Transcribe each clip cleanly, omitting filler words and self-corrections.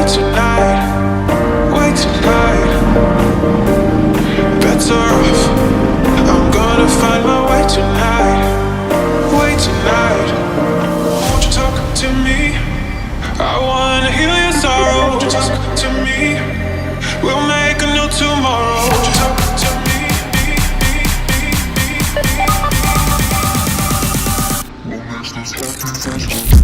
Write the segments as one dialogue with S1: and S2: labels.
S1: way tonight, way tonight. Better off, I'm gonna find my way tonight, way tonight. Won't you talk to me? I wanna heal your sorrow. Won't you talk to me? We'll make a new tomorrow. Won't you talk to me? What makes this happy festival?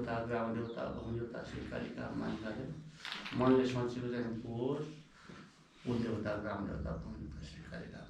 S2: देवता ग्राम देवता भूमि देवता श्री कालिका मानिकाले मनले सोचेको चाहिँ पुर कुल देवता ग्राम देवता भूमि देवता श्री कालिका